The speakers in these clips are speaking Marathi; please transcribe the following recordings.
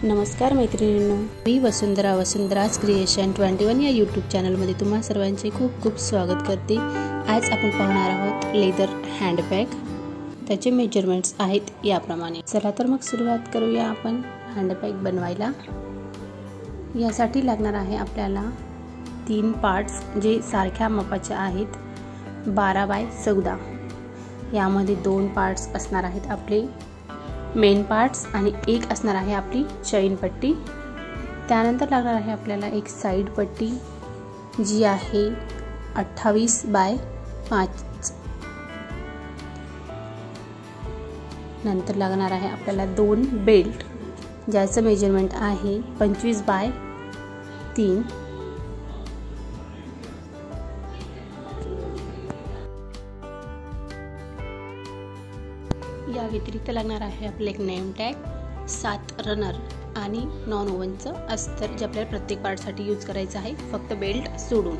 नमस्कार मैत्रिणींनो, मी वसुंधराज क्रिएशन 21 या यूट्यूब चॅनलमध्ये तुम्हा सर्वांचे खूप खूप स्वागत करते। आज आपण पाहणार आहोत लेदर हँडबॅग। त्याचे मेजरमेंट्स आहेत याप्रमाणे। चला तर मग सुरुवात करूया आपण हँडबॅग बनवायला। यासाठी लागणार आहे आपल्याला 3 पार्ट्स जे सारख्या मापाचे आहेत, 12 बाय 14। यामध्ये 2 पार्ट्स असणार आहेत आपले मेन पार्ट्स आणि एक असणार आहे आपली चैन पट्टी। त्यानंतर लागणार आहे आपल्याला एक साइड पट्टी जी आहे 28 बाय 5। नंतर लागणार आहे आपल्याला 2 बेल्ट ज्याचं मेजरमेंट आहे 25 बाय 3। या व्यतिरिक्त लागणार आहे आपले एक नेम टॅग, 7 रनर आणि नॉन ओव्हनचं अस्तर जे आपल्याला प्रत्येक पार्टसाठी यूज करायचं आहे, फक्त बेल्ट सोडून।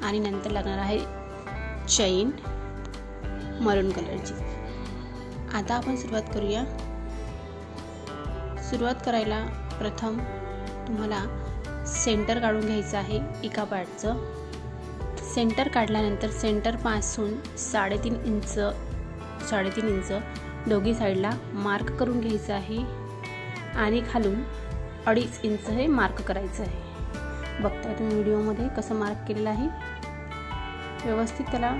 आणि नंतर लागणार आहे चैन मरून कलरची। आता आपण सुरुवात करूया। सुरुवात करायला प्रथम तुम्हाला सेंटर काढून घ्यायचं आहे एका पार्टचं। सेंटर काढल्यानंतर सेंटर पासून 3.5 इंच दोघी साइडला मार्क करून घ्यायचं आहे आणि खालून 2.5 इंच हे मार्क करायचं आहे। बघताय तुम्ही व्हिडिओमध्ये कसं मार्क केलेलं आहे। व्यवस्थित त्याला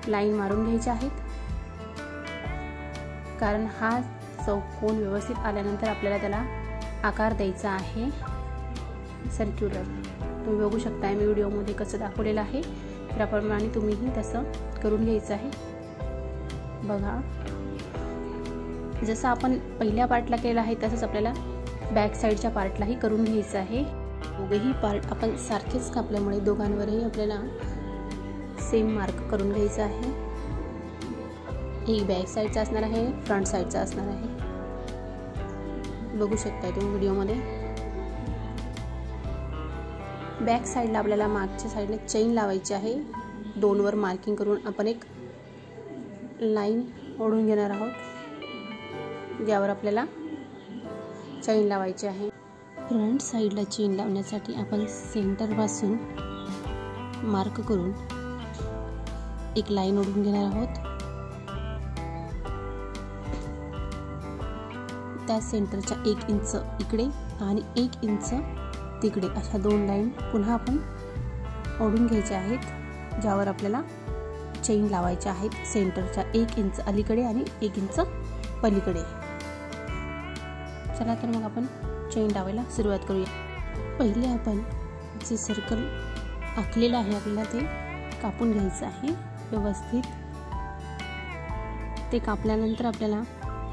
लाईन मारून घ्यायची आहेत, कारण हा चौकोन व्यवस्थित आल्यानंतर आपल्याला त्याला आकार द्यायचा आहे सर्क्युलर। तुम्ही बघू शकता मी व्हिडिओमध्ये कसं दाखवलेलं आहे, त्याप्रमाणे तुम्हीही तसं करून घ्यायचं आहे। बघा, जसं आपण पहिल्या पार्टला केलं आहे तसंच आपल्याला बॅक साइडच्या पार्टलाही करून घ्यायचं आहे। दोघेही पार्ट आपण सारखेच कापल्यामुळे दोघांवरही आपल्याला सेम मार्क करून घ्यायचं आहे। एक बॅक साइडचा असणार आहे, फ्रंट साइडचा असणार आहे। बघू शकता तुम्ही व्हिडिओमध्ये। बॅक साइडला आपल्याला मागच्या साइडला चेन लावायची आहे। 2 वर मार्किंग करून आपण एक लाईन ओढून घेणार आहोत, ज्यावर आपल्याला चैन लावायची आहे। फ्रंट साइडला चेन लावण्यासाठी आपण सेंटर पासून मार्क करून एक लाईन ओढून घेणार आहोत। त्या सेंटरच्या 1 इंच इकडे आणि 1 इंच तिकडे अशा 2 लाईन पुन्हा आपण ओढून घ्यायच्या आहेत, ज्यावर आपल्याला चेन लावायचे आहेत सेंटरच्या 1 इंच अलीकडे आणि 1 इंच पलीकडे। चला तर मग आपण चेन लावायला सुरुवात करूया। पहिले आपण जे सर्कल आखलेलं आहे आपल्याला ते कापून घ्यायचं आहे व्यवस्थित। ते कापल्यानंतर आपल्याला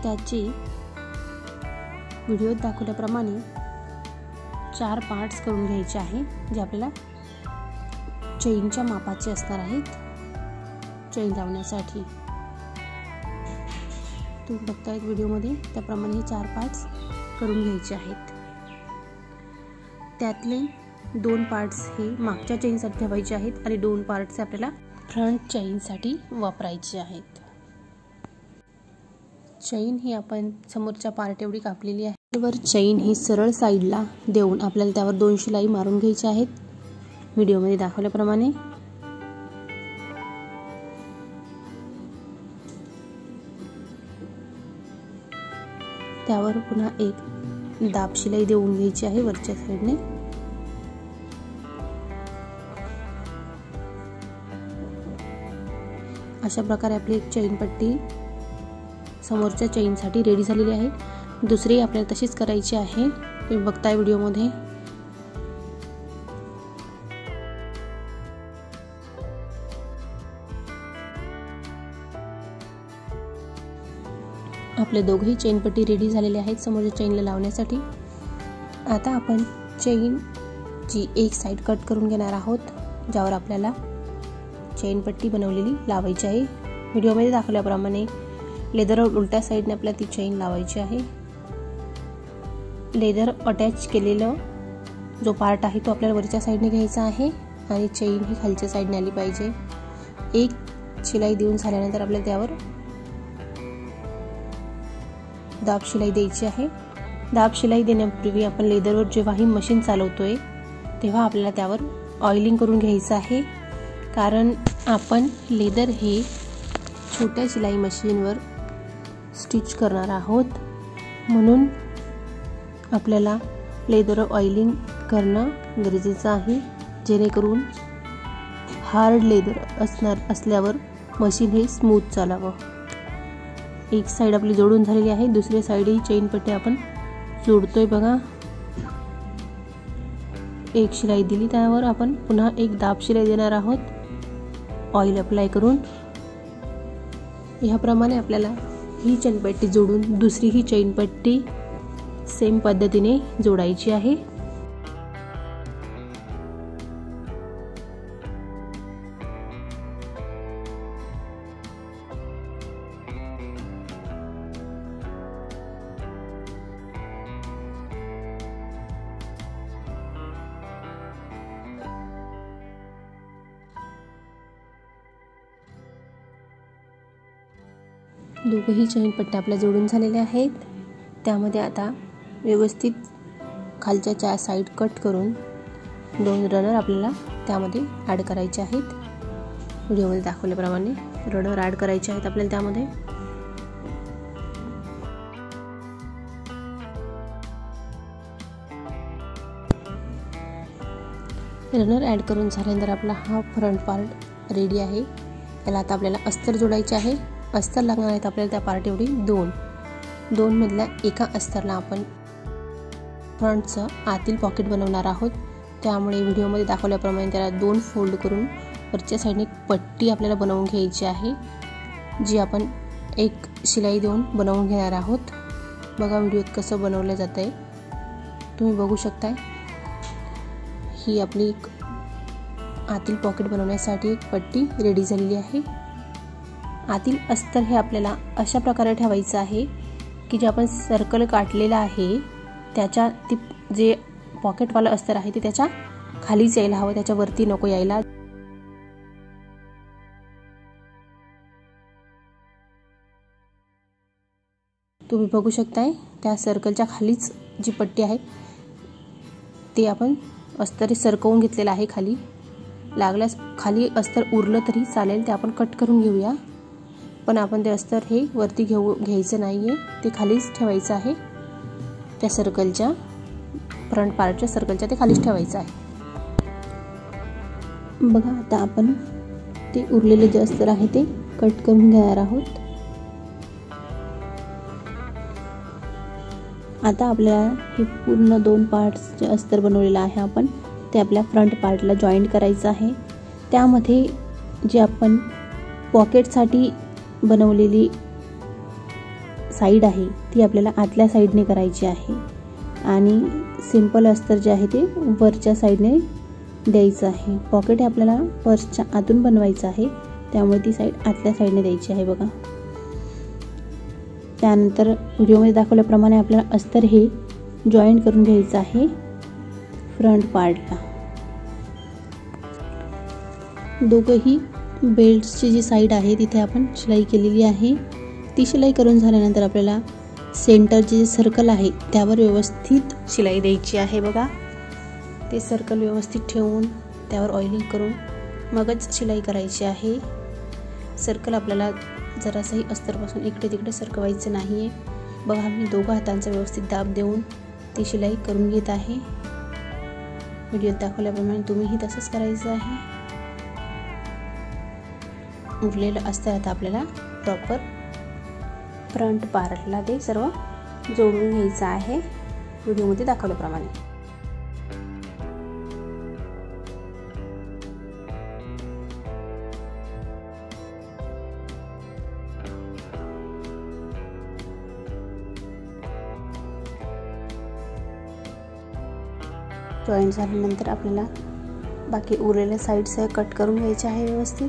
त्याचे व्हिडिओत दाखवल्याप्रमाणे 4 पार्ट्स करून घ्यायचे आहे, जे आपल्याला चेनच्या मापाचे असणार आहेत चेन लावण्यासाठी। तुम्ही बघताय व्हिडिओमध्ये त्याप्रमाणे हे 4 पार्ट्स करून घ्यायचे आहेत। त्यातले 2 पार्ट्स हे मागच्या चेनसाठी ठेवायचे आहेत आणि 2 पार्ट्स आपल्याला फ्रंट चेनसाठी वापरायचे आहेत। चेन ही आपण समोरच्या पार्ट एवढी कापलेली आहे। वर चेन ही सरळ साइडला देऊन आपल्याला त्यावर 2 शिलाई मारून घ्यायच्या आहेत व्हिडिओमध्ये दाखवल्याप्रमाणे। त्यावर पुन्हा एक दाब शिलाई देऊन घ्यायची आहे वरच्या साइडने। अशा प्रकारे आपली एक चैन पट्टी समोरच्या चैनसाठी रेडी झालेली आहे। दुसरी आपल्याला तशीच करायची आहे, तुम्ही बघताय व्हिडिओमध्ये। आपले दोघेही चेन पट्टी रेडी झालेले आहेत समोरच्या चेनला लावण्यासाठी। आता आपण चेनची एक साइड कट करून घेणार आहोत, ज्यावर आपल्याला चेन पट्टी बनवलेली लावायची आहे। व्हिडिओमध्ये दाखवल्याप्रमाणे लेदर उलट्या साइडने आपल्याला ती चेन लावायची आहे। लेदर अटॅच केलेलं जो पार्ट आहे तो आपल्याला वरच्या साइडने घ्यायचा आहे आणि चेन ही खालच्या साइडने आली पाहिजे। एक शिलाई देऊन झाल्यानंतर आपल्याला त्यावर दाब शिलाई द्यायची आहे दाब शिलाई देण्यापूर्वी आपण लेदरवर जेव्हाही मशीन चालवतोय तेव्हा आपल्याला त्यावर ऑइलिंग करून घ्यायचं आहे, कारण आपण लेदर हे छोट्या शिलाई मशीनवर स्टिच करणार आहोत, म्हणून आपल्याला लेदरवर ऑइलिंग करणं गरजेचं आहे, जेणेकरून हार्ड लेदर असल्यावर मशीन हे स्मूथ चालावं। एक साइड आपली जोडून झालेली आहे, दुसरी साइड ही चेन पट्टी आपण जोडतोय बघा। एक शिलाई दिली, त्यावर आपण पुन्हा एक दाब शिलाई देणार आहोत ऑइल अप्लाय करून। याप्रमाणे आपल्याला ही चेन पट्टी जोडून दुसरी ही चेन पट्टी सेम पद्धतीने जोडायची आहे। दोघंही चेन पट्ट्या आपल्या जोडून झालेल्या आहेत। त्यामध्ये आता व्यवस्थित खालच्या 4 साइड कट करून 2 रनर आपल्याला त्यामध्ये ॲड करायचे आहेत। व्हिडिओमध्ये दाखवल्याप्रमाणे रनर ॲड करायचे आहेत आपल्याला त्यामध्ये। रनर ॲड करून झाल्यानंतर आपला हा फ्रंट पार्ट रेडी आहे। त्याला आता आपल्याला अस्तर जोडायचे आहे। अस्तर लागणार आहेत आपल्याला त्या पार्ट एवढी 2 मधल्या एका अस्तरला आपण फ्रंटचं आतील पॉकेट बनवणार आहोत। त्यामुळे व्हिडिओमध्ये दाखवल्याप्रमाणे त्याला 2 फोल्ड करून वरच्या साईडने एक पट्टी आपल्याला बनवून घ्यायची आहे, जी आपण एक शिलाई देऊन बनवून घेणार आहोत। बघा व्हिडिओत कसं बनवलं जात आहे, तुम्ही बघू शकताय। ही आपली एक आतील पॉकेट बनवण्यासाठी एक पट्टी रेडी झालेली आहे। आतील अस्तर हे आपल्याला अशा प्रकारे ठेवायचं आहे की जे आपण सर्कल काढलेला आहे त्याच्या जे पॉकेटवाला अस्तर आहे ते त्याच्या खालीच यायला हवं, त्याच्या वरती नको यायला। तुम्ही बघू शकताय त्या सर्कलच्या खालीच जी पट्टी आहे ते आपण अस्तर सरकवून घेतलेलं आहे। खाली लागल्यास खाली अस्तर उरलं तरी चालेल, ते आपण कट करून घेऊया, पण आपण ते अस्तर हे वरती घ्यायचं नाहीये, ते खालीच ठेवायचं आहे। त्या सर्कलच्या फ्रंट पार्टच्या सर्कलच्या ते खालीच ठेवायचं आहे। बघा आता आपण ते उरलेले जे अस्तर आहे ते कट करून घेणार आहोत। आता आपल्याला हे पूर्ण 2 पार्ट्सचे अस्तर बनवलेलं आहे आपण ते आपल्या फ्रंट पार्टला जॉईंट करायचं आहे। त्यामध्ये जे आपण पॉकेटसाठी बनवलेली साइड आहे ती आपल्याला आतल्या साइडने करायची आहे आणि सिंपल अस्तर जे आहे ते वरच्या साइडने द्यायचं आहे। पॉकेट हे आपल्याला पर्सच्या आतून बनवायचं आहे, त्यामुळे ती साइड आतल्या साइडने द्यायची आहे बघा। त्यानंतर व्हिडिओमध्ये दाखवल्याप्रमाणे आपल्याला अस्तर हे जॉईंट करून घ्यायचं आहे फ्रंट पार्टला। दोघंही बेल्ट्सची जी साइड आहे तिथे आपण शिलाई केलेली आहे। ती शिलाई करून झाल्यानंतर आपल्याला सेंटरचे जे सर्कल आहे त्यावर व्यवस्थित शिलाई द्यायची आहे बघा। ते सर्कल व्यवस्थित ठेवून त्यावर ऑइलिंग करून मगच शिलाई करायची आहे। सर्कल आपल्याला जरासही अस्तरपासून इकडे तिकडे सरकवायचं नाहीये। बघा मी दोघं हातांचा व्यवस्थित दाब देऊन ती शिलाई करून घेत आहे। व्हिडिओत दाखवल्याप्रमाणे तुम्हीही तसंच करायचं आहे। उरलेलं अस्तर आता आपल्याला प्रॉपर फ्रंट पार्टला ते सर्व जोडून घ्यायचं आहे व्हिडिओमध्ये दाखवल्याप्रमाणे। जॉईंट झाल्यानंतर आपल्याला बाकी उरलेल्या साइड्स कट करून घ्यायचे आहे व्यवस्थित।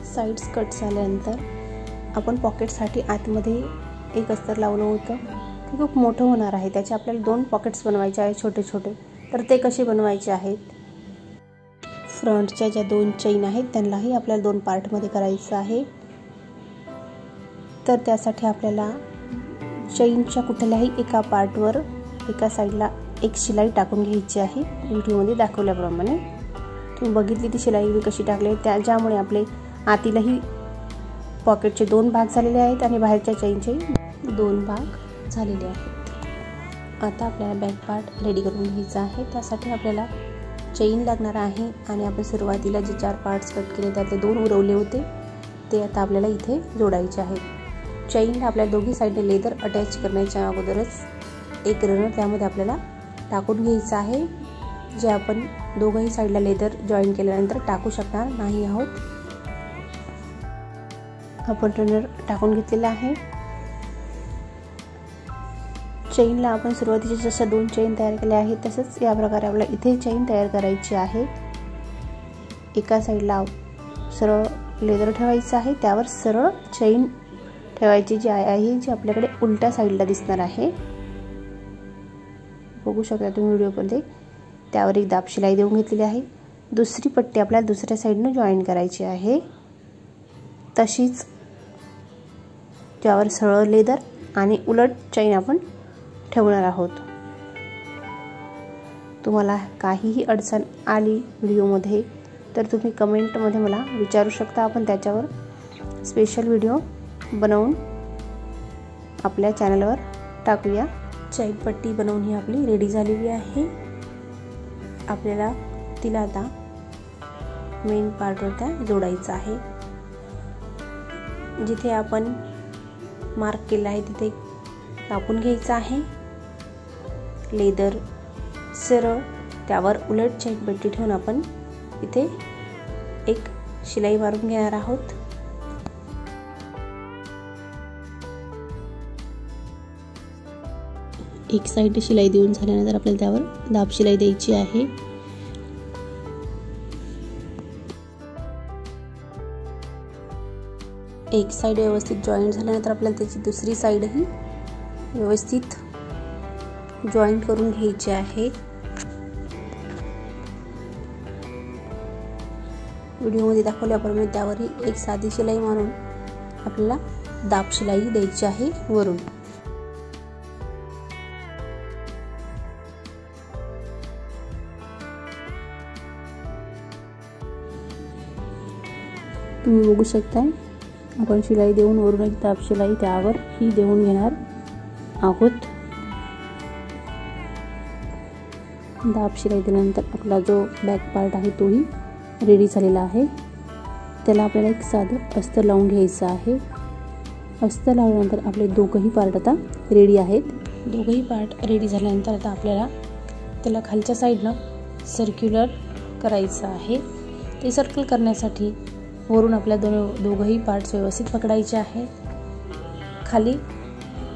साइड्स कट झाल्यानंतर आपण पॉकेटसाठी आतमध्ये एक अस्तर लावलं होतं, ते खूप मोठं होणार आहे, त्याचे आपल्याला 2 पॉकेट्स बनवायचे आहेत छोटे छोटे। तर ते कसे बनवायचे आहेत, फ्रंटच्या ज्या 2 चेन आहेत त्यांनाही आपल्याला 2 पार्टमध्ये करायचं आहे। तर त्यासाठी आपल्याला चेनच्या कुठल्याही एका पार्टवर एका साईडला एक शिलाई टाकून घ्यायची आहे। व्हिडिओमध्ये दाखवल्याप्रमाणे तुम्ही बघितली ती शिलाई मी कशी टाकली आहे, ज्यामुळे आपले आतीलही पॉकेटचे 2 भाग झालेले आहेत आणि बाहेरच्या चेनचे 2 भाग झालेले आहेत। आता आपल्याला बॅक पार्ट रेडी करून घ्यायचा आहे। त्यासाठी आपल्याला चेन लागणार आहे आणि आपण सुरुवातीला जे 4 पार्ट्स कट केले त्यातले 2 उरवले होते ते आता आपल्याला इथे जोडायचे आहेत। चेनला आपल्या दोघी साईडने लेदर अटॅच करण्याच्या अगोदरच एक रनर त्यामध्ये आपल्याला टाकून घ्यायचं आहे, जे आपण दोघही साईडला लेदर जॉईन केल्यानंतर टाकू शकणार नाही आहोत। आपण रनर टाकून घेतलेला आहे। चेनला आपण सुरुवातीचे जसं 2 चेन तयार केले आहेत तसंच या प्रकारे आपल्याला इथे चेन तयार करायची आहे। एका साईडला सरळ लेदर ठेवायचं आहे, त्यावर सरळ चेन ठेवायची जी आहे जी आपल्याकडे उलट्या साईडला दिसणार आहे। बघू शकता तुम्ही व्हिडिओमध्ये, त्यावर एक दाब शिलाई देऊन घेतलेली आहे। दुसरी पट्टी आपल्याला दुसऱ्या साईडने जॉईन करायची आहे, तशीच ज्यावर सरळ लेदर आणि उलट चेन आपण ठेवणार आहोत। तुम्हाला काहीही अडचण आली व्हिडिओमध्ये तर तुम्ही कमेंटमध्ये मला विचारू शकता, आपण त्याच्यावर स्पेशल व्हिडिओ बनवून आपल्या चॅनलवर टाकूया। चेन पट्टी बनवून ही आपली रेडी झालेली आहे। आपल्याला तिला आता मेन पार्टवर त्या जोडायचं आहे। जिथे आपण मार्क केला आहे तिथे कापून घ्यायचं आहे। लेदर सरळ त्यावर उलट चेन पट्टी ठेवून आपण इथे एक शिलाई मारून घेणार आहोत। एक साइड शिलाई देऊन झाल्यानंतर आपल्याला त्यावर दाब शिलाई द्यायची आहे। एक साइड व्यवस्थित जॉईंट झाल्यानंतर आपल्याला त्याची दुसरी साइडही व्यवस्थित जॉईंट करून घ्यायची आहे। व्हिडिओमध्ये दाखवल्याप्रमाणे त्यावरही एक साधी शिलाई मारून आपल्याला दाब शिलाई द्यायची आहे वरून। तुम्ही बघू शकता आपण शिलाई देऊन वरून एक दाब शिलाई त्यावर ही देऊन घेणार आहोत। दाब शिलाई दिल्यानंतर आपला जो बॅक पार्ट आहे तोही रेडी झालेला आहे। त्याला आपल्याला एक साधं अस्तर लावून घ्यायचं आहे। अस्तर लावल्यानंतर आपले दोघंही पार्ट आता रेडी आहेत। दोघंही पार्ट रेडी झाल्यानंतर आता आपल्याला त्याला खालच्या साईडनं सर्क्युलर करायचं आहे। ते सर्कल करण्यासाठी वरून आपल्या दोघंही पार्ट्स व्यवस्थित पकडायचे आहेत। खाली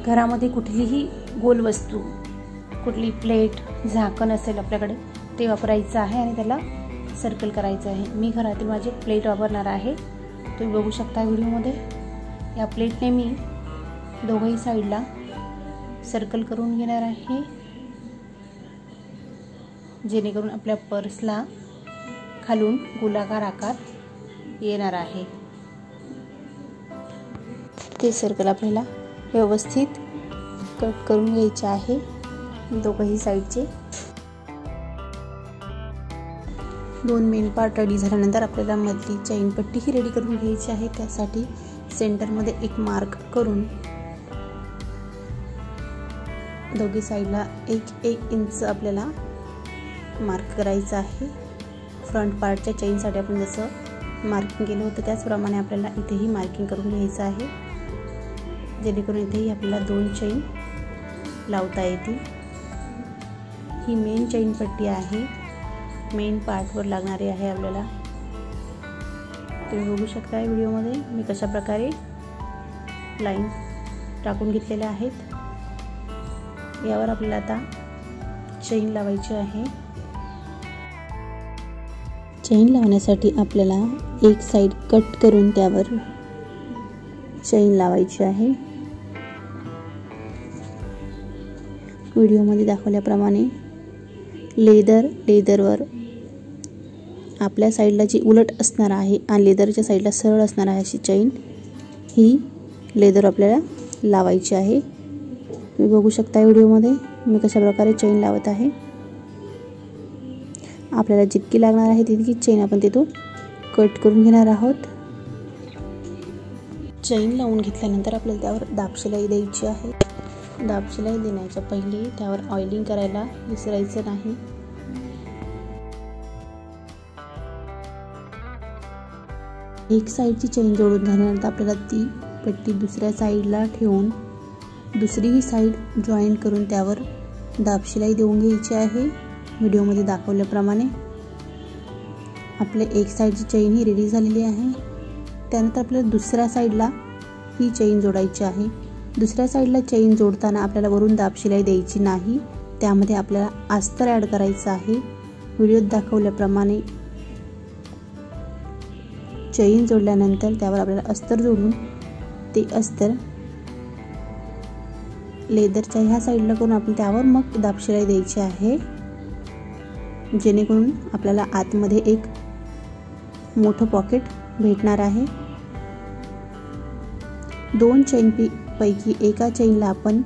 घरामध्ये कुठलीही गोल वस्तू, कुठली प्लेट, झाकण असेल आपल्याकडे ते वापरायचं आहे आणि त्याला सर्कल करायचं आहे। मी घरातील माझी प्लेट वापरणार आहे, तुम्ही बघू शकता व्हिडिओमध्ये। या प्लेटने मी दोघंही साईडला सर्कल करून घेणार आहे, जेणेकरून आपल्या पर्सला खालून गोलाकार आकार येणार आहे। ते सर्कल आपल्याला व्यवस्थित कट करून घ्यायचे आहे दोघंही साईडचे। 2 मेन पार्ट रेडी झाल्यानंतर आपल्याला मधली चेन पट्टी ही रेडी करून घ्यायची आहे। त्यासाठी सेंटरमध्ये एक मार्क करून दोघी साईडला 1-1 इंच आपल्याला मार्क करायचं आहे। फ्रंट पार्टच्या चेनसाठी आपण जसं मार्किंग केलं होतं त्याचप्रमाणे आपल्याला इथेही मार्किंग करून घ्यायचं आहे, जेणेकरून इथेही आपल्याला 2 चेन लावता येतील। ही मेन चेन पट्टी आहे, मेन पार्टवर लागणारी आहे आपल्याला। तुम्ही बघू शकता व्हिडिओमध्ये मी कशा प्रकारे लाईन टाकून घेतलेल्या आहेत। यावर आपल्याला आता चेन लावायची आहे। चेन लावण्यासाठी आपल्याला एक साइड कट करून त्यावर चेन लावायची आहे। व्हिडिओमध्ये दाखवल्याप्रमाणे लेदरवर आपल्या साईडला जी उलट असणार आहे आणि लेदरच्या साईडला सरळ असणार आहे अशी चेन ही लेदर आपल्याला लावायची आहे। तुम्ही बघू शकता व्हिडिओमध्ये मी कशा प्रकारे चेन लावत आहे। आपल्याला जितकी लागणार आहे तितकी चेन आपण तिथून कट करून घेणार आहोत। चेन लावून घेतल्यानंतर आपल्याला त्यावर दाब शिलाई द्यायची आहे। दाब शिलाई देण्याच्या पहिले त्यावर ऑइलिंग करायला विसरायचं नाही। एक साईडची चेन जोडून झाल्यानंतर आपल्याला ती पट्टी दुसऱ्या साईडला ठेवून दुसरीही साईड जॉईंट करून त्यावर दाब शिलाई देऊन घ्यायची आहे। व्हिडिओमध्ये दाखवल्याप्रमाणे आपले एक साईडची चेन ही रेडी झालेली आहे। त्यानंतर आपल्याला दुसऱ्या साईडला ही चेन जोडायची आहे। दुसऱ्या साईडला चेन जोडताना आपल्याला वरून दाब शिलाई द्यायची नाही, त्यामध्ये आपल्याला अस्तर ॲड करायचं आहे। व्हिडिओत दाखवल्याप्रमाणे चेन जोडल्यानंतर त्यावर आपल्याला अस्तर जोडून ते अस्तर लेदरच्या ह्या साईडला करून आपण त्यावर मग दाब शिलाई द्यायची आहे, जेणेकरून आपल्याला आतमध्ये एक मोठं पॉकेट भेटणार आहे। दोन चेन पैकी एका चेनला आपण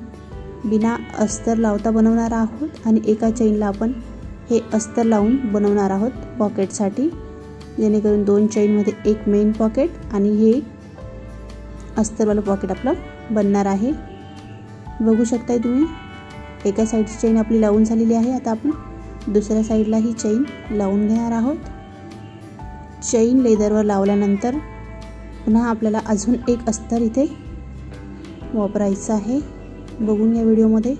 बिना अस्तर लावता बनवणार आहोत आणि एका चेनला आपण हे अस्तर लावून बनवणार आहोत पॉकेटसाठी, जेणेकरून दोन चेनमध्ये एक मेन पॉकेट आणि हे अस्तरवालं पॉकेट आपलं बनणार आहे। बघू शकताय तुम्ही एका साईडची चेन आपली लावून झालेली आहे। आता आपण दुसऱ्या साईडला ही चेन लावून घेणार आहोत। चेन लेदरवर लावल्यानंतर पुन्हा आपल्याला अजून एक अस्तर इथे वापरायचं आहे। बघून या व्हिडिओमध्ये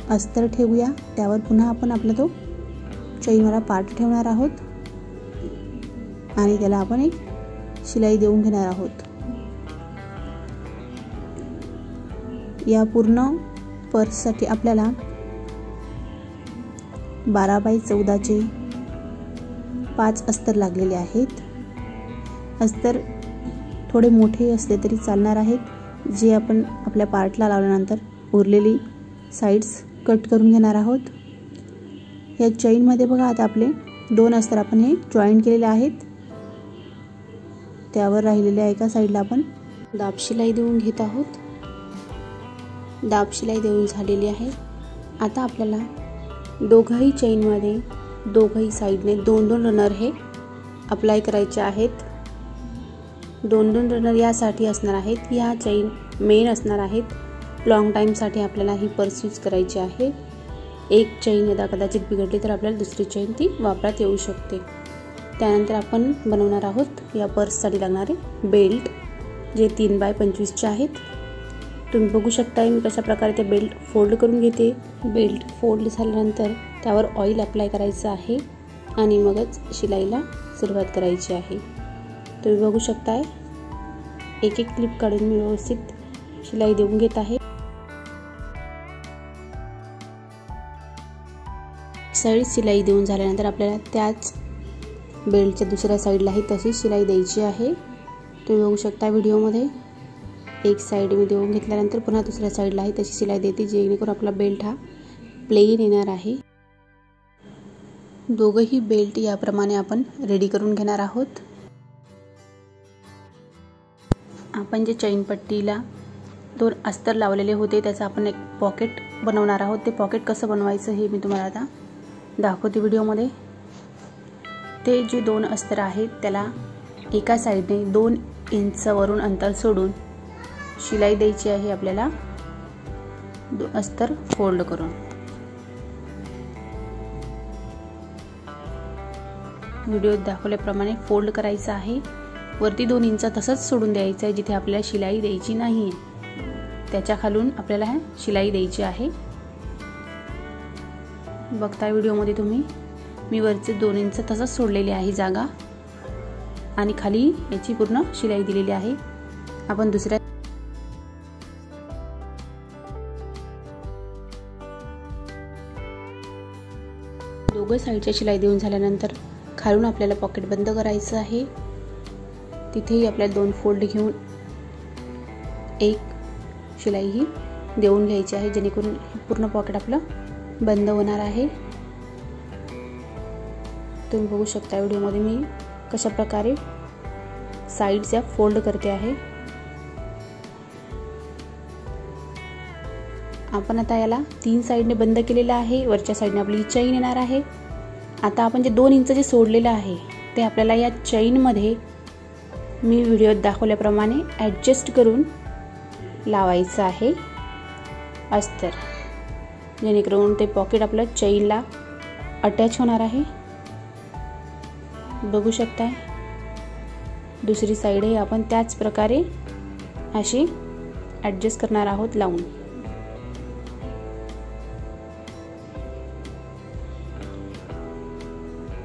अस्तर ठेवूया, त्यावर पुन्हा आपण आपला तो चेनवाला पार्ट ठेवणार आहोत आणि त्याला आपण एक शिलाई देऊन घेणार आहोत। या पूर्ण पर्ससाठी आपल्याला 12 बाय 14चे 5 अस्तर लागलेले आहेत। अस्तर थोडे मोठे असले तरी चालणार आहेत, जे आपण आपल्या पार्टला लावल्यानंतर उरलेली साइड्स कट करून घेणार आहोत। या चेनमध्ये बघा आता आपले 2 अस्तर आपण हे जॉईंट केलेले आहेत, त्यावर राहिलेल्या एका साईडला आपण दाब शिलाई देऊन घेत आहोत। दाब शिलाई देऊन झालेली आहे। आता आपल्याला दोघाही चेनमध्ये दोघाही साईडने 2-2 रनर हे अप्लाय करायचे आहेत। 2-2 रनर यासाठी असणार आहेत, या चेन मेन असणार आहेत। लॉंग टाईमसाठी आपल्याला ही पर्स यूज करायची आहे। एक चेन यदा कदाचित बिघडली तर आपल्याला दुसरी चेन ती वापरात येऊ शकते। त्यानंतर आपण बनवणार आहोत या पर्ससाठी लागणारे बेल्ट, जे 3 बाय 25चे आहेत। तुम्ही बघू शकता मी कशा प्रकारे ते बेल्ट फोल्ड करून घेते। बेल्ट फोल्ड झाल्यानंतर त्यावर ऑइल अप्लाय करायचं आहे आणि मगच शिलाईला सुरुवात करायची आहे। तुम्ही बघू शकताय एक एक क्लिप काढून मी व्यवस्थित शिलाई देऊन घेत आहे। साइड शिलाई देऊन झाल्यानंतर आपल्याला त्याच बेल्टच्या दुसऱ्या साईडलाही तशी शिलाई द्यायची आहे। तुम्ही बघू शकता व्हिडिओमध्ये एक साईड मी देऊन घेतल्यानंतर पुन्हा दुसऱ्या साईडलाही तशी शिलाई देते, जेणेकरून आपला बेल्ट हा प्लेन येणार आहे। दोघंही बेल्ट याप्रमाणे आपण रेडी करून घेणार आहोत। आपण जे चेन पट्टीला 2 अस्तर लावलेले होते त्याचं आपण एक पॉकेट बनवणार आहोत। ते पॉकेट कसं बनवायचं हे मी तुम्हाला आता दाखवते व्हिडिओमध्ये। ते जे 2 अस्तर आहेत त्याला एका साईडने 2 इंच वरून अंतर सोडून शिलाई द्यायची आहे आपल्याला, अस्तर फोल्ड करून। व्हिडिओत दाखवल्याप्रमाणे फोल्ड करायचं आहे। वरती 2 इंच तसंच सोडून द्यायचं आहे, जिथे आपल्याला शिलाई द्यायची नाही त्याच्या खालून आपल्याला शिलाई द्यायची आहे। बघताय व्हिडिओमध्ये तुम्ही मी वरचे 2 इंच तसंच सोडलेली आहे जागा आणि खाली याची पूर्ण शिलाई दिलेली आहे। आपण दुसऱ्या दोघं साईडच्या शिलाई देऊन झाल्यानंतर खालून आपल्याला पॉकेट बंद करायचं आहे। तिथेही आपल्याला 2 फोल्ड घेऊन एक शिलाई ही देऊन घ्यायची आहे, जेणेकरून पूर्ण पॉकेट आपलं बंद होणार आहे। तुम्ही बघू शकता व्हिडिओमध्ये मी कशा प्रकारे साइड्स या फोल्ड करते आहे। आपण आता याला 3 साईडने बंद केलेलं आहे। वरच्या साईडने आपली चैन येणार आहे। आता आपण जे 2 इंच जे सोडलेलं आहे ते आपल्याला या चैनमध्ये मी व्हिडिओत दाखवल्याप्रमाणे ॲडजस्ट करून लावायचं आहे अस्तर, जेणेकरून ते पॉकेट आपलं चैनला अटॅच होणार आहे। बघू शकताय दुसरी साईडही आपण त्याच प्रकारे अशी ॲडजस्ट करणार आहोत लावून।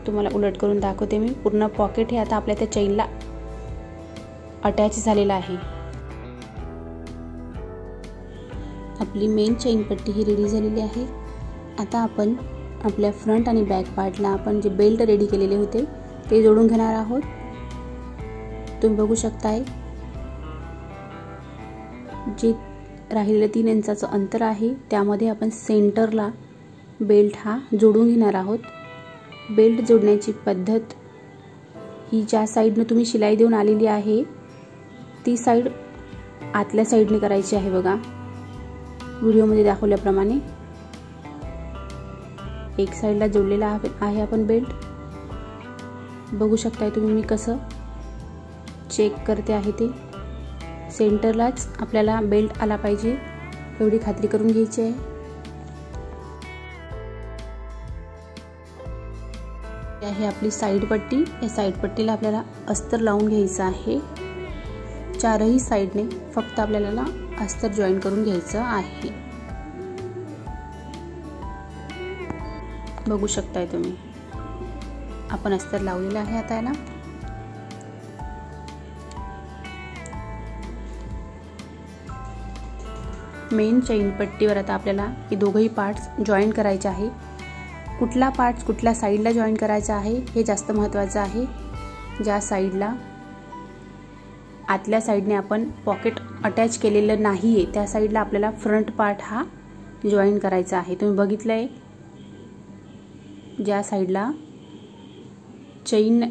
तुम्हाला उलट करून दाखवते मी। पूर्ण पॉकेट हे आता आपल्या त्या चैनला अटॅच झालेला आहे। आपली मेन चैन पट्टी ही रेडी झालेली आहे। आता आपण आपल्या फ्रंट आणि बॅक पार्टला आपण जे बेल्ट रेडी केलेले होते ते जोडून घेणार आहोत। तुम्ही बघू शकताय जे राहिलेलं 3 इंचाचं अंतर आहे त्यामध्ये आपण सेंटरला बेल्ट हा जोडून घेणार आहोत। बेल्ट जोडण्याची पद्धत ही ज्या साईडने तुम्ही शिलाई देऊन आलेली आहे ती साईड आतल्या साईडने करायची आहे। बघा व्हिडिओमध्ये दाखवल्याप्रमाणे एक साईडला जोडलेला आहे आपण बेल्ट। बघू शकताय तुम्ही मी कसं चेक करते आहे ते। सेंटरलाच आपल्याला बेल्ट आला पाहिजे एवढी खात्री करून घ्यायची आहे। आहे आपली साईड पट्टी। या साईड पट्टीला आपल्याला अस्तर लावून घ्यायचं आहे। चारही साईडने फक्त आपल्याला अस्तर जॉईन करून घ्यायचं आहे। बघू शकताय तुम्ही आपण अस्तर लावलेलं आहे। आता याला मेन चैन पट्टीवर आता आपल्याला हे दोघंही पार्ट्स जॉईन करायचे आहे। कुठला पार्ट्स कुठल्या साईडला जॉईन करायचा आहे हे जास्त महत्त्वाचं आहे। ज्या साईडला आतल्या साईडने आपण पॉकेट अटॅच केलेलं नाहीये त्या साईडला आपल्याला फ्रंट पार्ट हा जॉईन करायचा आहे। तुम्ही बघितलंय ज्या साईडला चैन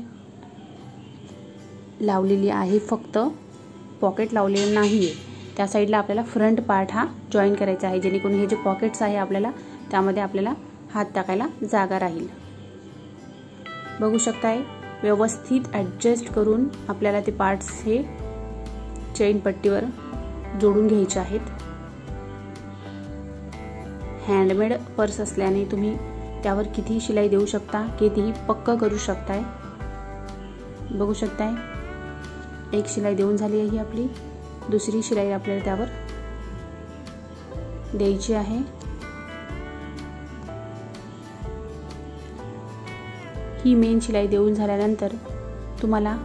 लावलेली आहे फक्त पॉकेट लावलेलं नाहीये त्या साईडला आपल्याला फ्रंट पार्ट हा जॉईन करायचा आहे, जेणेकरून हे जे पॉकेट्स आहे आपल्याला त्यामध्ये आपल्याला हात टाकायला जागा राहील। बघू शकताय व्यवस्थित ॲडजस्ट करून आपल्याला ते पार्ट्स हे चैन पट्टीवर जोडून घ्यायचे आहेत। हँडमेड पर्स असल्याने तुम्ही त्यावर किती शिलाई देऊ शकता कितीही पक्क करू शकताय। बघू शकताय एक शिलाई देऊन झाली आहे आपली, दुसरी शिलाई आपल्याला त्यावर द्यायची आहे। ही मेन शिलाई देऊन झाल्यानंतर तुम्हाला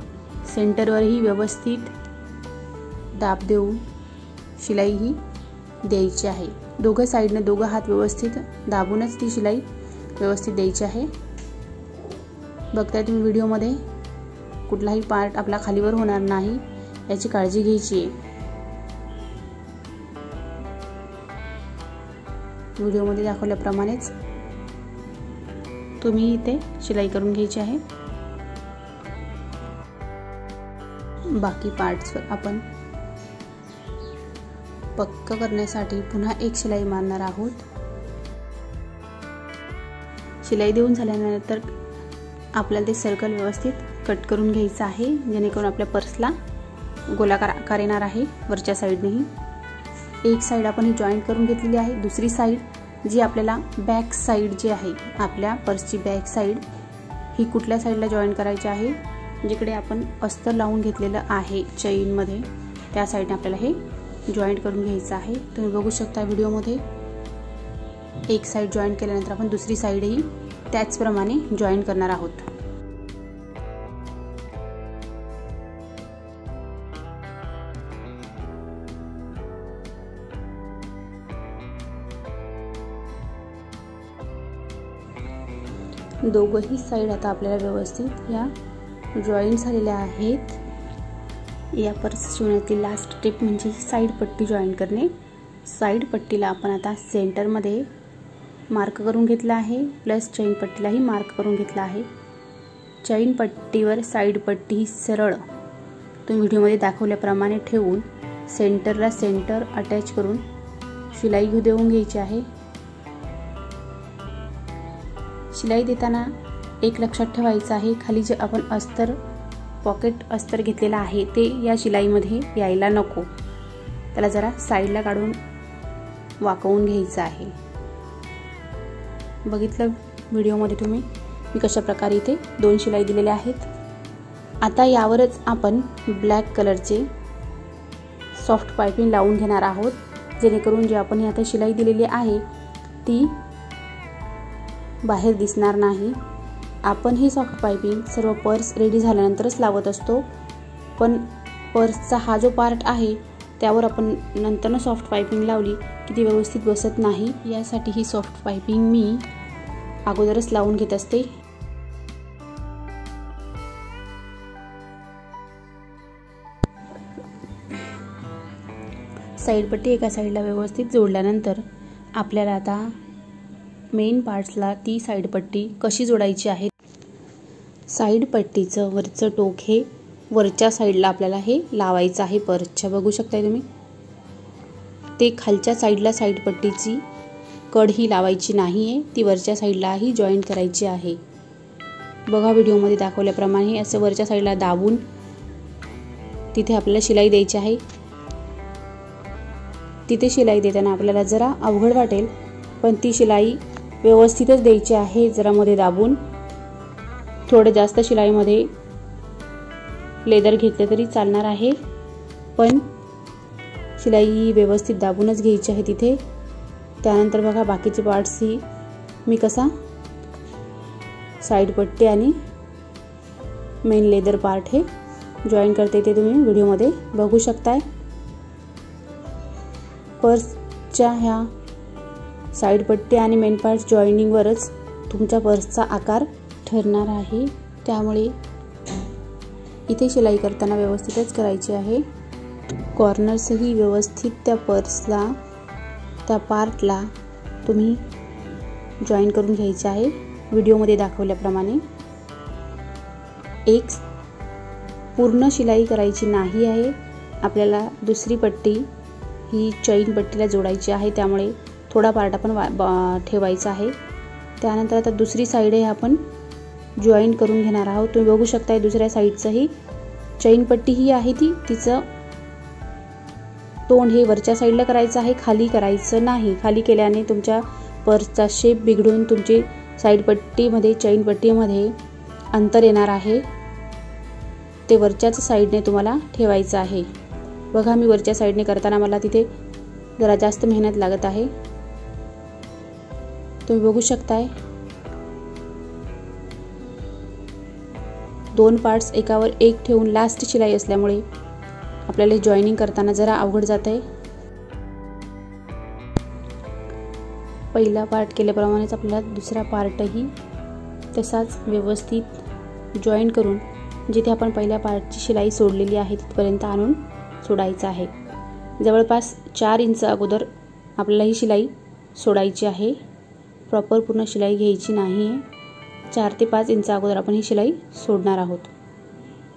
सेंटरवरही व्यवस्थित दाब देऊन शिलाई ही द्यायची आहे। दोघं साईडने दोघं हात व्यवस्थित दाबूनच ती शिलाई व्यवस्थित द्यायची आहे। बघताय तुम्ही व्हिडिओमध्ये कुठलाही पार्ट आपला खालीवर होणार नाही याची काळजी घ्यायची आहे। व्हिडिओमध्ये दाखवल्याप्रमाणेच तुम्ही इथे शिलाई करून घ्यायची आहे। बाकी पार्ट्सवर आपण पक्क करण्यासाठी पुन्हा एक शिलाई मारणार आहोत। शिलाई देऊन झाल्यानंतर आपल्याला ते सर्कल व्यवस्थित कट करून घ्यायचं आहे, जेणेकरून आपल्या पर्सला गोलाकार आकार येणार आहे। वरच्या साईडनेही एक साईड आपण ही जॉईंट करून घेतलेली आहे। दुसरी साईड जी आपल्याला बॅक साईड जी आहे आपल्या पर्सची बॅक साईड ही कुठल्या साईडला जॉईन करायची आहे, जिकडे आपण अस्तर लावून घेतलेलं आहे चैनमध्ये त्या साईडने आपल्याला हे जॉईंट करून घ्यायचं आहे। तुम्ही बघू शकता व्हिडिओमध्ये एक साईड जॉईन केल्यानंतर आपण दुसरी साईडही त्याचप्रमाणे जॉईन करणार आहोत। दोघंही साईड आता आपल्याला व्यवस्थित या जॉईन झालेल्या आहेत। या पर्स शिवण्याची लास्ट टिप म्हणजे साईड पट्टी जॉईन करणे। साईड पट्टीला आपण आता सेंटरमध्ये मार्क करून घेतला आहे, प्लस चैन पट्टीलाही मार्क करून घेतला आहे। चैन पट्टीवर साईड पट्टी ही सरळ तुम्ही व्हिडिओमध्ये दाखवल्याप्रमाणे ठेवून सेंटरला सेंटर अटॅच करून शिलाई देऊन घ्यायची आहे। शिलाई देताना एक लक्षात ठेवायचं आहे, खाली जे आपण अस्तर पॉकेट अस्तर घेतलेला आहे ते या शिलाईमध्ये यायला नको, त्याला जरा साईडला काढून वाकवून घ्यायचं आहे। बघितलं व्हिडिओमध्ये तुम्ही मी कशा प्रकारे इथे 2 शिलाई दिलेल्या आहेत। आता यावरच आपण ब्लॅक कलरचे सॉफ्ट पाइपिंग लावून घेणार आहोत, जेणेकरून जे आपण आता शिलाई दिलेली आहे ती बाहेर दिसणार नाही। आपण ही सॉफ्ट पाइपिंग सर्व पर्स रेडी झाल्यानंतरच लावत असतो, पण पर्सचा हा जो पार्ट आहे त्यावर आपण नंतरनं सॉफ्ट पाइपिंग लावली की ती व्यवस्थित बसत नाही। यासाठी ही सॉफ्ट पाइपिंग मी अगोदरच लावून घेत असते। साइड पट्टी एका साइडला व्यवस्थित जोडल्यानंतर आपल्याला आता मेन पार्ट्सला ती साइड पट्टी कशी जोडायची आहे। साइड पट्टीचं वरचं टोक हे वरच्या साइडला आपल्याला हे लावायचं आहे पर्सच्या। बघू शकताय तुम्ही, ते खालच्या साइडला साइड पट्टीची कड ही लावायची नाही आहे, ती वरच्या साइडला ही जॉईंट करायची आहे। बघा व्हिडिओमध्ये दाखवल्याप्रमाणे असं वरच्या साइडला दाबून तिथे आपल्याला शिलाई द्यायची आहे। तिथे शिलाई देताना आपल्याला जरा अवघड वाटेल, पण ती शिलाई व्यवस्थितच द्यायची आहे, जरा मध्ये दाबून। थोडे जास्त शिलाईमध्ये लेदर घेतले तरी चालणार आहे, पण शिलाई व्यवस्थित दाबूनच घ्यायची आहे तिथे। त्यानंतर बघा बाकीचे पार्ट्स ही मी कसा साइड पट्टी आणि मेन लेदर पार्ट हे जॉईन करते ते तुम्ही व्हिडिओमध्ये बघू शकताय। पर्सच्या ह्या साइड पट्टी आणि मेन पार्ट जॉईनिंगवरच तुमच्या पर्सचा आकार ठरणार आहे, त्यामुळे इथे शिलाई करताना व्यवस्थितच करायची आहे। कॉर्नर्सही व्यवस्थित त्या पर्सला त्या पार्टला तुम्ही जॉईन करून घ्यायचे आहे व्हिडिओमध्ये दाखवल्याप्रमाणे। एक पूर्ण शिलाई करायची नाही आहे, आपल्याला दुसरी पट्टी ही चैन पट्टीला जोडायची आहे, त्यामुळे थोडा पार्ट आपण ठेवायचा आहे। त्यानंतर आता दुसरी साइड आहे आपण जॉईन करून घेणार आहोत। तुम्ही बघू शकताय दुसऱ्या साइडचं ही चैन पट्टी ही आहे ती तिचं तोंड हे वरच्या साइडला करायचं आहे, खाली करायचं नाही। खाली केल्याने तुमच्या पर्सचा शेप बिघडून तुमची साइड पट्टीमध्ये चैन पट्टीमध्ये अंतर येणार आहे, ते वरच्याच साइडने तुम्हाला ठेवायचं आहे। बघा मी वरच्या साइडने करताना मला तिथे जरा जास्त मेहनत लागत आहे, तुम्ही बघू शकताय। 2 पार्ट्स एकावर एक ठेवून लास्ट शिलाई असल्यामुळे आपल्याला जॉईनिंग करताना जरा अवघड जात आहे। पहिला पार्ट केल्याप्रमाणेच आपल्याला दुसरा पार्टही तसाच व्यवस्थित जॉईन करून जिथे आपण पहिल्या पार्टची शिलाई सोडलेली आहे तिथपर्यंत आणून सोडायचं आहे। जवळपास 4 इंच अगोदर आपल्याला ही शिलाई सोडायची आहे, प्रॉपर पूर्ण शिलाई घ्यायची नाही आहे। 4 ते 5 इंच अगोदर आपण ही शिलाई सोडणार आहोत।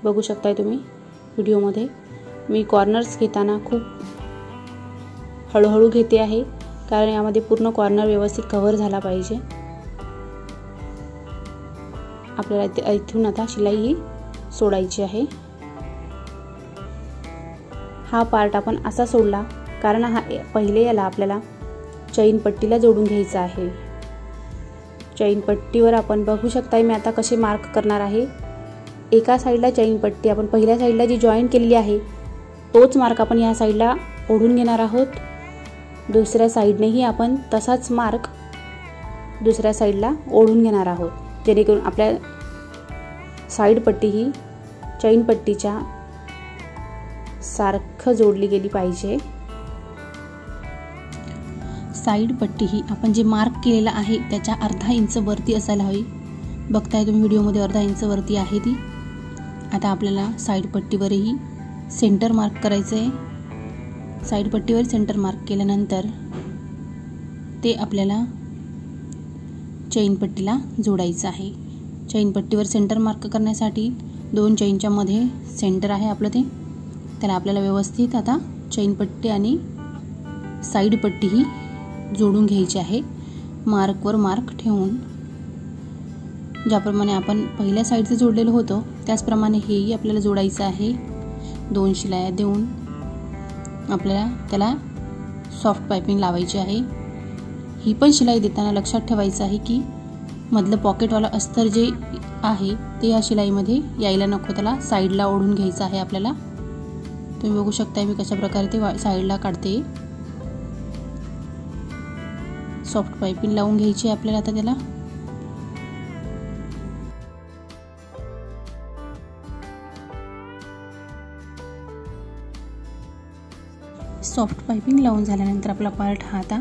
बघू शकताय तुम्ही व्हिडिओमध्ये मी कॉर्नर्स घेताना खूप हळूहळू घेते आहे, कारण यामध्ये पूर्ण कॉर्नर व्यवस्थित कव्हर झाला पाहिजे। आपल्याला इथून आता शिलाई ही सोडायची आहे। हा पार्ट आपण असा सोडला कारण हा पहिले याला आपल्याला चैन पट्टीला जोडून घ्यायचा आहे। चैन पट्टीवर आपण बघू शकताय मी आता कसे मार्क करणार आहे। एका साइडला चैन पट्टी आपण पहिल्या साइडला जी जॉईन केलेली आहे तोच मार्क आपण या साइडला ओढून घेणार आहोत। दुसऱ्या साइडनेही आपण तसाच मार्क दुसऱ्या साइडला ओढून घेणार आहोत, जेणेकरून आपल्या साइड पट्टी ही चैन पट्टीच्या सारखं जोडली गेली पाहिजे। साइड पट्टी ही आपण जे मार्क केलेला आहे त्याच्या अर्धा इंच वरती असायला हवी। बघताय तुम्ही व्हिडिओमध्ये अर्धा इंच वरती आहे ती। आता आपल्याला साइड पट्टीवरही सेंटर मार्क करायचं आहे। साइड पट्टीवर सेंटर मार्क केल्यानंतर ते आपल्याला चैन पट्टीला जोडायचं आहे। चैन पट्टीवर सेंटर मार्क करण्यासाठी 2 चैनच्या मध्ये सेंटर आहे आपलं, त्याला आपल्याला व्यवस्थित आता चैन पट्टी आणि साईड पट्टीही जोडून घ्यायची आहे, मार्कवर मार्क ठेवून. ज्याप्रमाणे आपण पहिल्या साईडचं जोडलेलं होतं त्याचप्रमाणे हेही आपल्याला जोडायचं आहे. 2 शिलाया देऊन आपल्याला त्याला सॉफ्ट पाइपिंग लावायची आहे. ही पण शिलाई देताना लक्षात ठेवायचं आहे की मधलं पॉकेटवाला अस्तर जे आहे ते या शिलाईमध्ये यायला नको, त्याला साईडला ओढून घ्यायचं आहे आपल्याला. तुम्ही बघू शकता मी कशा प्रकारे ते साईडला काढते. सॉफ्ट पाइपिंग लावून घ्यायची आहे आपल्याला आता त्याला. सॉफ्ट पाइपिंग लावून झाल्यानंतर आपला पार्ट हा आता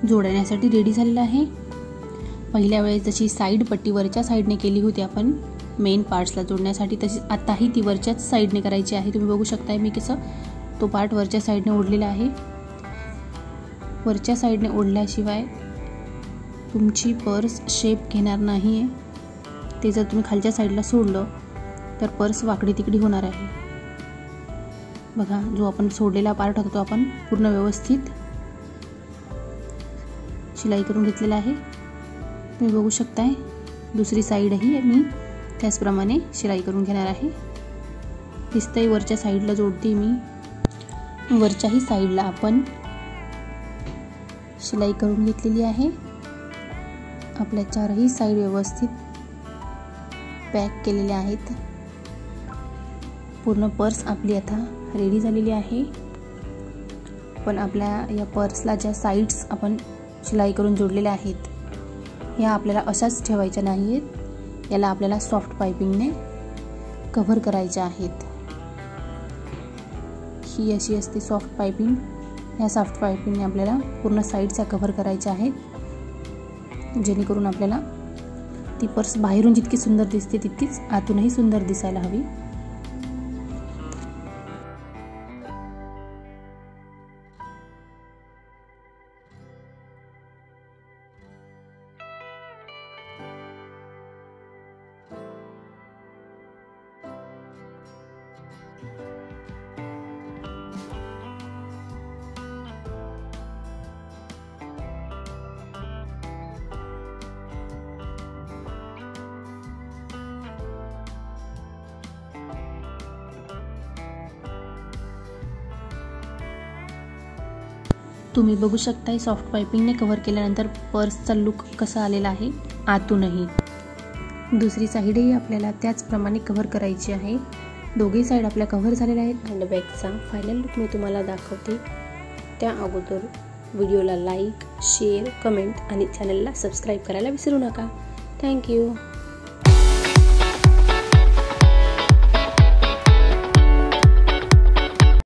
जोडण्यासाठी रेडी झालेला आहे. पहिल्या वेळेस जशी साईड पट्टी वरच्या साईडने केली होती आपण मेन पार्ट्सला जोडण्यासाठी, तशीच आताही ती वरच्याच साईडने करायची आहे. तुम्ही बघू शकताय मी कसं तो पार्ट वरच्या साईडने ओढलेला आहे. वरच्या साईडने ओढल्याशिवाय तुमची पर्स शेप घेणार नाही आहे. ते जर तुम्ही खालच्या साईडला सोडलं तर पर्स वाकडी तिकडी होणार आहे. बघा, जो आपण सोडलेला पार्ट होता तो आपण पूर्ण व्यवस्थित शिलाई करून घेतलेला आहे. तुम्ही बघू शकताय दुसरी साईडही मी त्याचप्रमाणे शिलाई करून घेणार आहे. दिसतंय वरच्या साईडला जोडते मी. वरच्याही साईडला आपण शिलाई करून घेतलेली आहे. आपल्या चारही साईड व्यवस्थित पॅक केलेल्या आहेत. पूर्ण पर्स आपली आता रेडी झालेली आहे. पण आपल्या या पर्सला ज्या साईड्स आपण शिलाई करून जोडलेल्या आहेत ह्या आपल्याला अशाच ठेवायच्या नाही आहेत. याला आपल्याला सॉफ्ट पाइपिंगने कव्हर करायच्या आहेत. ही अशी असते सॉफ्ट पाइपिंग. या सॉफ्ट पाइपिंगने आपल्याला पूर्ण साईडचा कव्हर करायच्या आहेत, जेणेकरून आपल्याला ती पर्स बाहेरून जितकी सुंदर दिसते तितकीच आतूनही सुंदर दिसायला हवी. तुम्ही बघू शकताय सॉफ्ट पाइपिंगने कव्हर केल्यानंतर पर्सचा लुक कसा आलेला आहे आतूनही. दुसरी साईडही आपल्याला त्याचप्रमाणे कव्हर करायची आहे. दोघे साईड आपल्या कव्हर झालेल्या आहेत. हँडबॅगचा फायनल लुक मी तुम्हाला दाखवते. त्या अगोदर व्हिडिओला लाईक, शेअर, कमेंट आणि चॅनलला सबस्क्राईब करायला विसरू नका. थँक्यू.